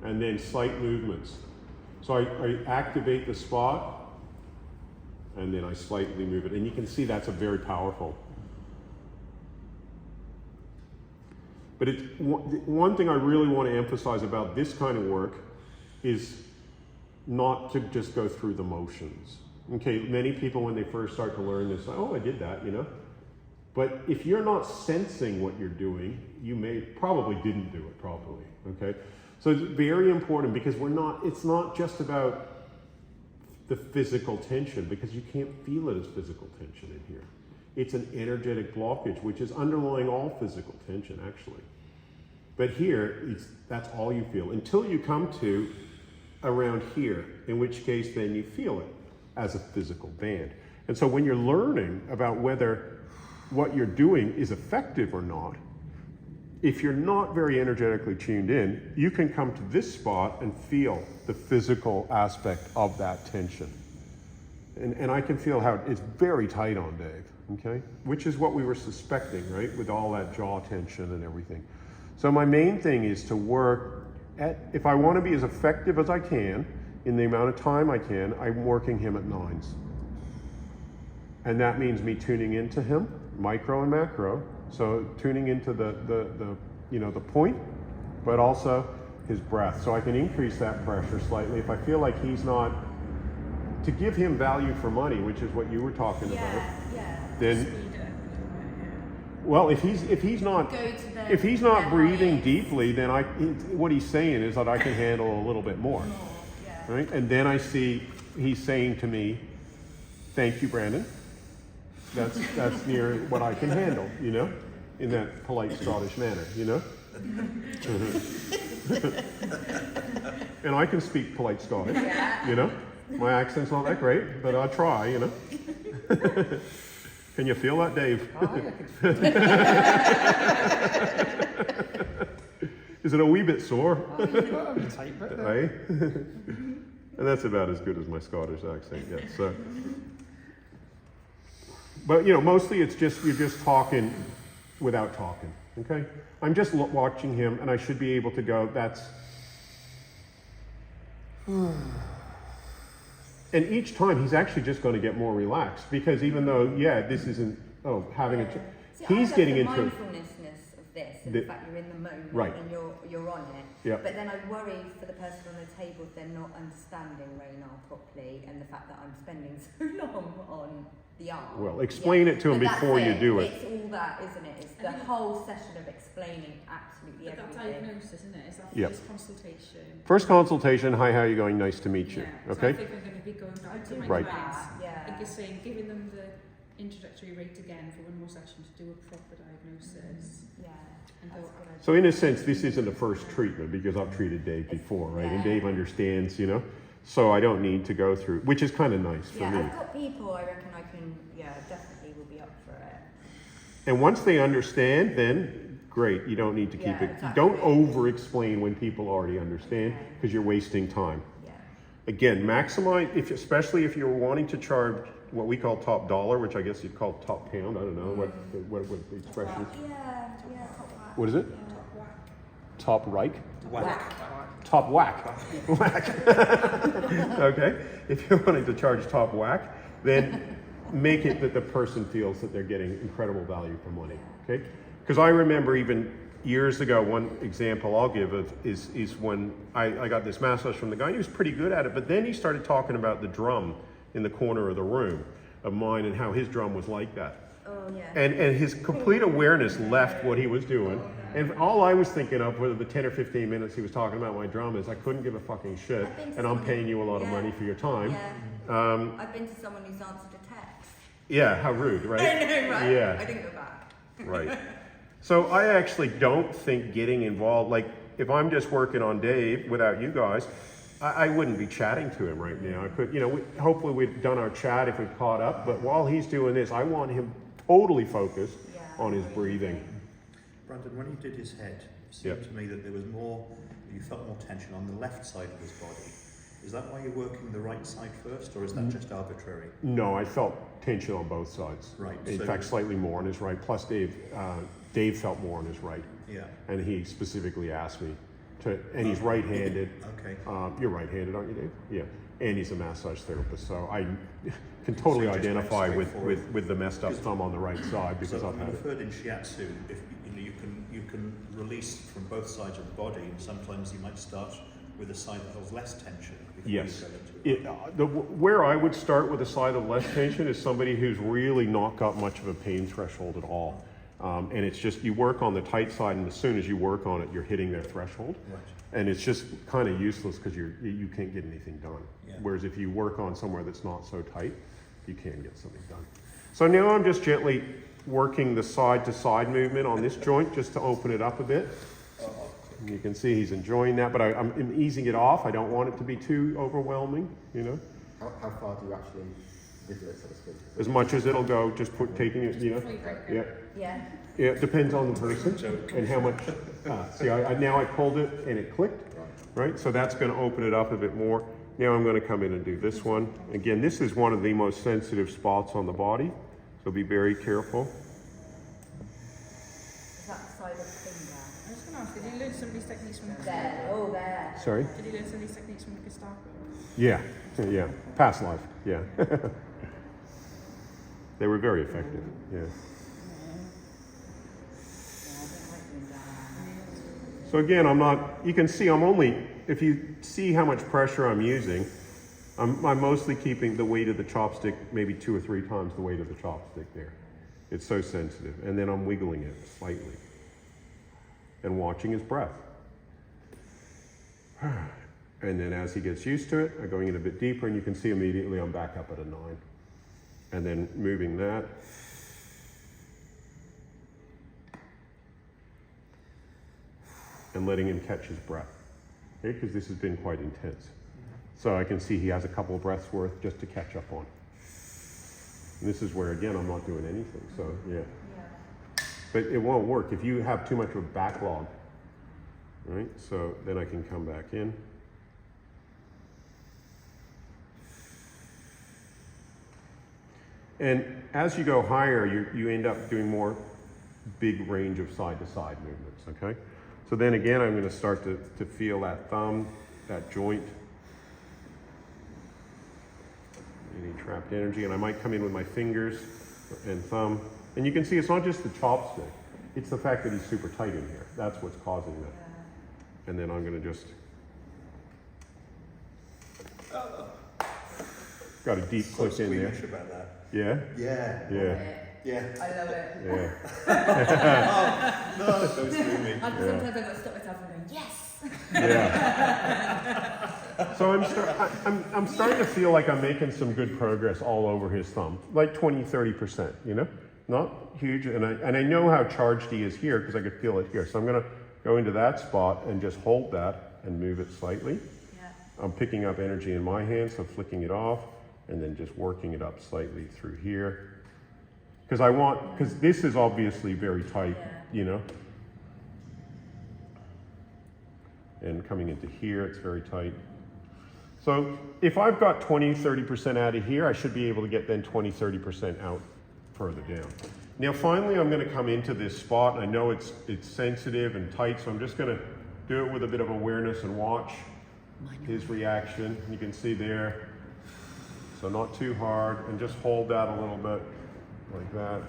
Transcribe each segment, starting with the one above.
and then slight movements. So I activate the spot, and then I slightly move it. And you can see that's a very powerful. But one thing I really want to emphasize about this kind of work is not to just go through the motions. Okay, many people when they first start to learn this, oh, I did that, you know. But if you're not sensing what you're doing, you probably didn't do it properly, okay? So it's very important because it's not just about the physical tension, because you can't feel it as physical tension in here. It's an energetic blockage, which is underlying all physical tension, actually. But here, that's all you feel until you come to around here, in which case then you feel it as a physical band. And so when you're learning about whether what you're doing is effective or not, if you're not very energetically tuned in, you can come to this spot and feel the physical aspect of that tension. And I can feel how it's very tight on Dave, okay? Which is what we were suspecting, right? With all that jaw tension and everything. So my main thing is to work if I want to be as effective as I can in the amount of time I can, I'm working him at 9s. And that means me tuning into him, micro and macro. So tuning into the point, but also his breath. So I can increase that pressure slightly if I feel like he's not, to give him value for money, which is what you were talking about. Then, well, if he's not breathing deeply, then what he's saying is that I can handle a little bit more, right? And then I see he's saying to me, "Thank you, Brandon. That's near what I can handle," you know, in that polite Scottish manner, you know. And I can speak polite Scottish, you know. My accent's not that great, but I try, you know. Can you feel that, Dave? Is it a wee bit sore? Right? And that's about as good as my Scottish accent, yes. So. But, you know, mostly it's just, you're just talking without talking, okay? I'm just watching him, and I should be able to go, that's... And each time, he's actually just going to get more relaxed, because even though, this isn't, he's getting into... mindfulness of this, and the fact you're in the moment, right. And you're on it. Yep. But then I worry for the person on the table if they're not understanding Raynor properly, and the fact that I'm spending so long on the arm. Well, explain it to him before you do it. It's all that, isn't it? It's the whole session of explaining absolutely everything. That diagnosis, isn't it? Is that first consultation? First consultation, hi, how are you going? Nice to meet you. Yeah. Okay? So I think I'm going to be going back to my Right. clients. Yeah. Like you're saying, giving them the introductory rate again for one more session to do a proper diagnosis. Yeah. So in a sense, this isn't a first treatment because I've treated Dave before, right? And Dave understands, you know? So I don't need to go through, which is kind of nice for me. I've got people I reckon I can, definitely will be up for it. And once they understand, then great, you don't need to keep it. Exactly. Don't over-explain when people already understand because you're wasting time. Yeah. Again, maximize, especially if you're wanting to charge what we call top dollar, which I guess you'd call top pound. I don't know what the expression is. Yeah, top whack. What is it? Yeah. Top right? Whack. Top whack. Whack. Okay. If you're wanting to charge top whack, then make it that the person feels that they're getting incredible value for money. Okay? Because I remember even years ago, one example I'll give is when I got this massage from the guy. He was pretty good at it, but then he started talking about the drum in the corner of the room of mine and how his drum was like that. Oh, yeah. And his complete awareness left what he was doing. And all I was thinking of for the 10 or 15 minutes he was talking about my drum is I couldn't give a fucking shit, and I'm paying you a lot of money for your time. Yeah. I've been to someone who's answered a text. Yeah, how rude, right? I know, right? Yeah. I didn't go back. Right. So I actually don't think getting involved, like if I'm just working on Dave without you guys, I wouldn't be chatting to him right now. I could, hopefully we've done our chat if we've caught up, but while he's doing this, I want him totally focused on his breathing. Brandon, when you did his head, it seemed to me that you felt more tension on the left side of his body. Is that why you're working the right side first, or is that just arbitrary? No, I felt tension on both sides. Right. In fact, slightly more on his right. Plus Dave felt more on his right. Yeah. And he specifically asked me and he's right-handed. Okay. You're right-handed, aren't you, Dave? Yeah. And he's a massage therapist, so I can totally So it just identify went with, straightforward. with the messed up thumb on the right side because So I've had I've it. heard in shiatsu, if you can release from both sides of the body, and sometimes you might start with a side that has less tension before Yes. you go into it. Where I would start with a side of less tension is somebody who's really not got much of a pain threshold at all. And it's just, you work on the tight side, and as soon as you work on it, you're hitting their threshold. Right. And it's just kind of useless because you can't get anything done. Yeah. Whereas if you work on somewhere that's not so tight, you can get something done. So now I'm just gently working the side to side movement on this joint just to open it up a bit. And you can see he's enjoying that, but I'm easing it off. I don't want it to be too overwhelming, you know. How far do you actually wiggle it, so to speak? As much as it'll go, just taking it, you know. Yeah. Yeah. Yeah, it depends on the person and how much. See, now I pulled it and it clicked, right? So that's going to open it up a bit more. Now I'm going to come in and do this one. Again, this is one of the most sensitive spots on the body, so be very careful. Is that the side of the finger? I was going to ask, did you learn some of these techniques from There. Oh, there. Sorry? Did you learn some of these techniques from the Gestapo? Yeah, yeah. Past life, yeah. They were very effective, yeah. So again, you can see I'm only, if you see how much pressure I'm using, I'm mostly keeping the weight of the chopstick maybe 2 or 3 times the weight of the chopstick there. It's so sensitive. And then I'm wiggling it slightly and watching his breath. And then as he gets used to it, I'm going in a bit deeper, and you can see immediately I'm back up at a 9. And then moving that. And letting him catch his breath, okay? Because this has been quite intense. So I can see he has a couple of breaths worth just to catch up on. And this is where, again, I'm not doing anything, so yeah. But it won't work if you have too much of a backlog, right? So then I can come back in. And as you go higher, you end up doing more big range of side-to-side movements, okay? So then again, I'm going to start to feel that thumb, that joint, any trapped energy, and I might come in with my fingers and thumb. And you can see it's not just the chopstick, it's the fact that he's super tight in here. That's what's causing that. And then I'm going to just... Got a deep click in there. About that. Yeah? Yeah. Yeah. Yeah. I love it. Yeah. No, don't screw me. Sometimes I've got to stop myself and go, yes! Yeah. So I'm starting to feel like I'm making some good progress all over his thumb, like 20-30%, you know, not huge. And I know how charged he is here because I could feel it here. So I'm going to go into that spot and just hold that and move it slightly. Yeah. I'm picking up energy in my hand, so flicking it off and then just working it up slightly through here. Because this is obviously very tight, you know. And coming into here, it's very tight. So if I've got 20-30% out of here, I should be able to get then 20-30% out further down. Now finally I'm going to come into this spot, and I know it's sensitive and tight, so I'm just going to do it with a bit of awareness and watch his reaction. You can see there. So not too hard, and just hold that a little bit like that.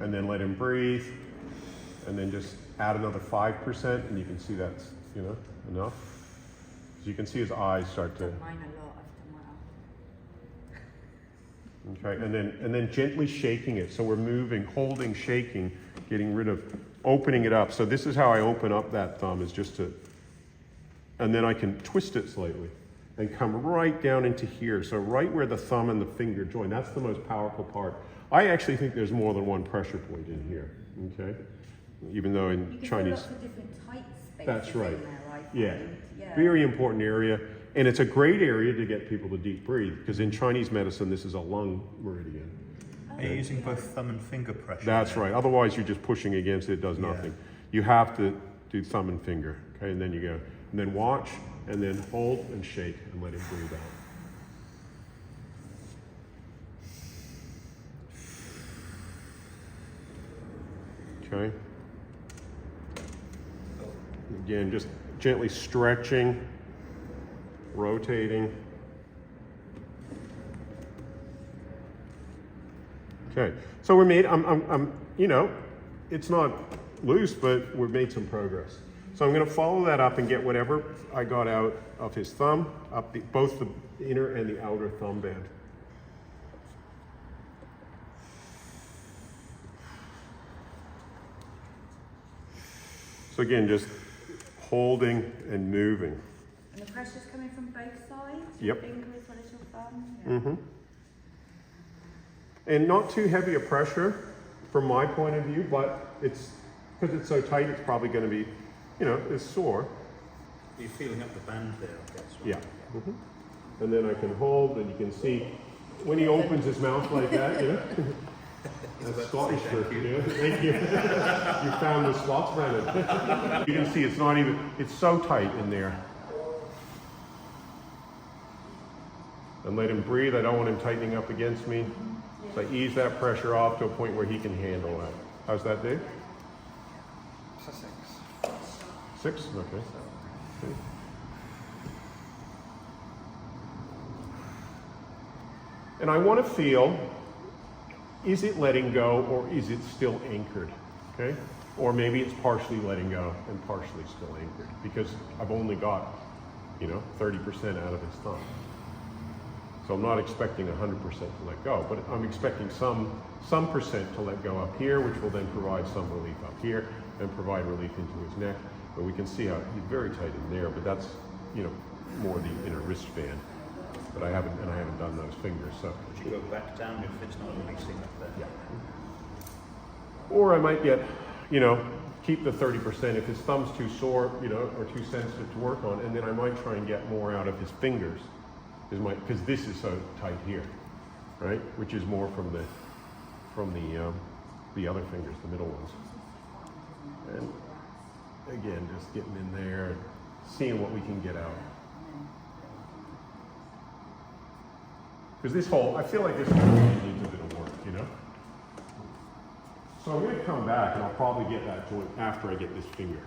And then let him breathe. And then just add another 5%, and you can see that's, you know, enough. So you can see his eyes start to... Mine a lot. I've done Okay, and then gently shaking it. So we're moving, holding, shaking, getting rid of, opening it up. So this is how I open up that thumb, is just to, and then I can twist it slightly and come right down into here. So right where the thumb and the finger join, that's the most powerful part. I actually think there's more than one pressure point in here, okay? Even though in You can Chinese... feel lots of different tight spaces That's right. in there, I find. Yeah. Yeah. Very important area. And it's a great area to get people to deep breathe, because in Chinese medicine, this is a lung meridian. Are you using both thumb and finger pressure? That's there? right. Otherwise, you're just pushing against it, it does nothing. You have to do thumb and finger, okay? And then you go. And then watch, and then hold and shake, and let him breathe out. Okay? Again, just gently stretching, rotating. Okay, so we made, you know, it's not loose, but we've made some progress. So I'm going to follow that up and get whatever I got out of his thumb, up both the inner and the outer thumb band. So again, just holding and moving. And the pressure's coming from both sides? Yep. Your finger as well as your thumb? Yeah. Mm-hmm. And not too heavy a pressure from my point of view, but it's, because it's so tight, it's probably going to be, you know, it's sore. You're feeling up the band there, I guess. Right? Yeah. Mm-hmm. And then I can hold, and you can see when he opens his mouth like that, you know. That's Scottish for you. Thank you. You found the spots, Brandon. You can see it's not even, it's so tight in there. And let him breathe. I don't want him tightening up against me. So I ease that pressure off to a point where he can handle that. How's that, Dave? 6. 6? Okay. And I want to feel, is it letting go or is it still anchored? Okay? Or maybe it's partially letting go and partially still anchored because I've only got, you know, 30% out of his thumb. So I'm not expecting 100% to let go, but I'm expecting some percent to let go up here, which will then provide some relief up here and provide relief into his neck. But we can see how he's very tight in there, but that's, you know, more the inner wristband. But I haven't done those fingers, so. Would you go back down if it's not releasing up there? Yeah. Or I might get, you know, keep the 30% if his thumb's too sore, you know, or too sensitive to work on, and then I might try and get more out of his fingers, because this is so tight here, right? Which is more from the other fingers, the middle ones. And again, just getting in there and seeing what we can get out. Because this whole, I feel like this whole thing needs a bit of work, you know? So I'm going to come back and I'll probably get that joint after I get this finger.